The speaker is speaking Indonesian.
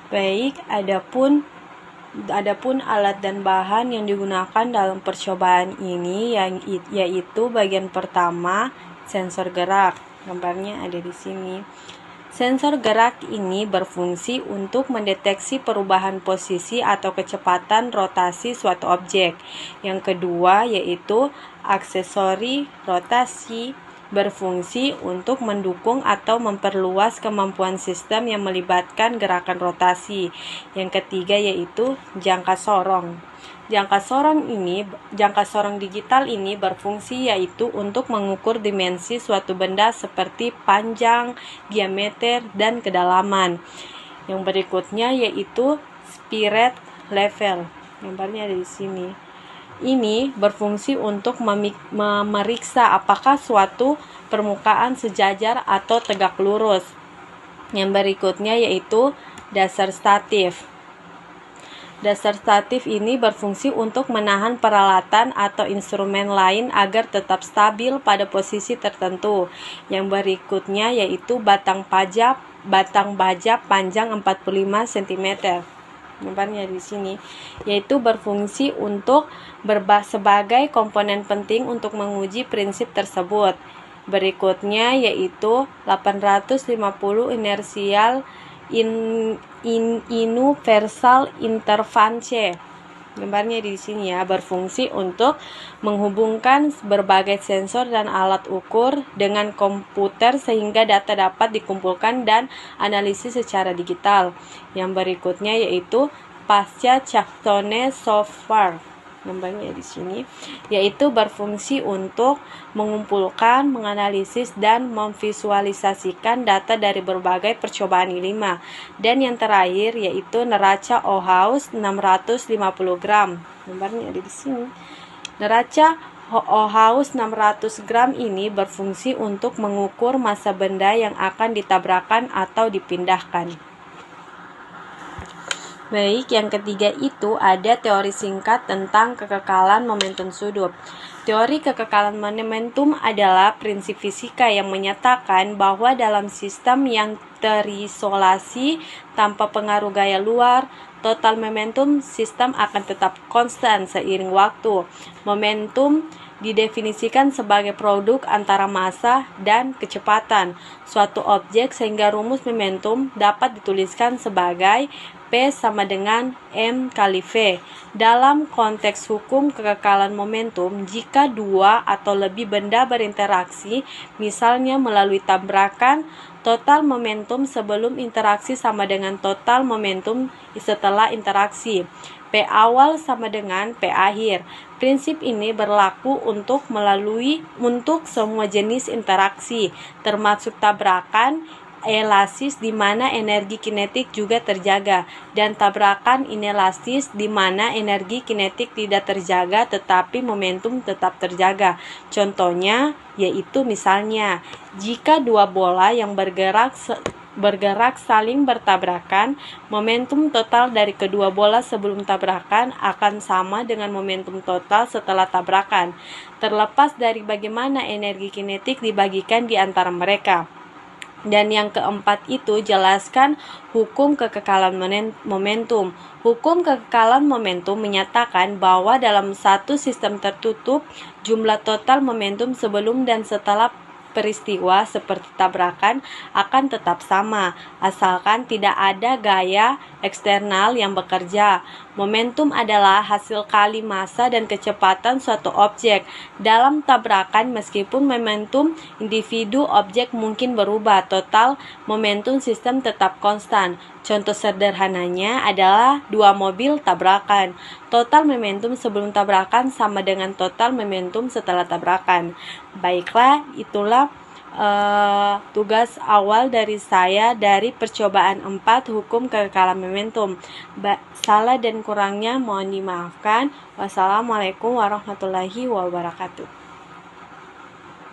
Baik, adapun alat dan bahan yang digunakan dalam percobaan ini yaitu bagian pertama, sensor gerak. Gambarnya ada di sini. Sensor gerak ini berfungsi untuk mendeteksi perubahan posisi atau kecepatan rotasi suatu objek. Yang kedua yaitu aksesori rotasi, berfungsi untuk mendukung atau memperluas kemampuan sistem yang melibatkan gerakan rotasi. Yang ketiga yaitu jangka sorong. Jangka sorong digital ini berfungsi yaitu untuk mengukur dimensi suatu benda seperti panjang, diameter, dan kedalaman. Yang berikutnya yaitu spirit level. Gambarnya ada di sini. Ini berfungsi untuk memeriksa apakah suatu permukaan sejajar atau tegak lurus. Yang berikutnya yaitu dasar statif. Dasar statif ini berfungsi untuk menahan peralatan atau instrumen lain agar tetap stabil pada posisi tertentu. Yang berikutnya yaitu batang baja panjang 45 cm. Gambarnya di sini, yaitu berfungsi untuk sebagai komponen penting untuk menguji prinsip tersebut. Berikutnya yaitu 850 inersial universal interference. Gambarnya di sini ya, berfungsi untuk menghubungkan berbagai sensor dan alat ukur dengan komputer sehingga data dapat dikumpulkan dan analisis secara digital. Yang berikutnya yaitu pasca Chactone software. Gambarnya di sini, yaitu berfungsi untuk mengumpulkan, menganalisis, dan memvisualisasikan data dari berbagai percobaan ILIMA. Dan yang terakhir yaitu neraca Ohaus 650 gram. Gambarnya ada di sini. Neraca Ohaus 600 gram ini berfungsi untuk mengukur massa benda yang akan ditabrakkan atau dipindahkan. Baik, yang ketiga itu ada teori singkat tentang kekekalan momentum sudut. Teori kekekalan momentum adalah prinsip fisika yang menyatakan bahwa dalam sistem yang terisolasi tanpa pengaruh gaya luar, total momentum sistem akan tetap konstan seiring waktu. Momentum didefinisikan sebagai produk antara massa dan kecepatan suatu objek sehingga rumus momentum dapat dituliskan sebagai P sama dengan M kali V. Dalam konteks hukum kekekalan momentum, jika dua atau lebih benda berinteraksi, misalnya melalui tabrakan, total momentum sebelum interaksi sama dengan total momentum setelah interaksi. P awal sama dengan P akhir. Prinsip ini berlaku untuk semua jenis interaksi, termasuk tabrakan, elastis di mana energi kinetik juga terjaga, dan tabrakan inelastis di mana energi kinetik tidak terjaga tetapi momentum tetap terjaga. Contohnya yaitu misalnya jika dua bola yang bergerak saling bertabrakan, momentum total dari kedua bola sebelum tabrakan akan sama dengan momentum total setelah tabrakan, terlepas dari bagaimana energi kinetik dibagikan di antara mereka. Dan yang keempat itu jelaskan hukum kekekalan momentum. Hukum kekekalan momentum menyatakan bahwa dalam satu sistem tertutup, jumlah total momentum sebelum dan setelah peristiwa seperti tabrakan akan tetap sama, asalkan tidak ada gaya eksternal yang bekerja. Momentum adalah hasil kali massa dan kecepatan suatu objek. Dalam tabrakan, meskipun momentum individu objek mungkin berubah, total momentum sistem tetap konstan. Contoh sederhananya adalah dua mobil tabrakan. Total momentum sebelum tabrakan sama dengan total momentum setelah tabrakan. Baiklah, itulah tugas awal dari saya dari percobaan 4 hukum kekekalan momentum. Salah dan kurangnya mohon dimaafkan. Wassalamualaikum warahmatullahi wabarakatuh.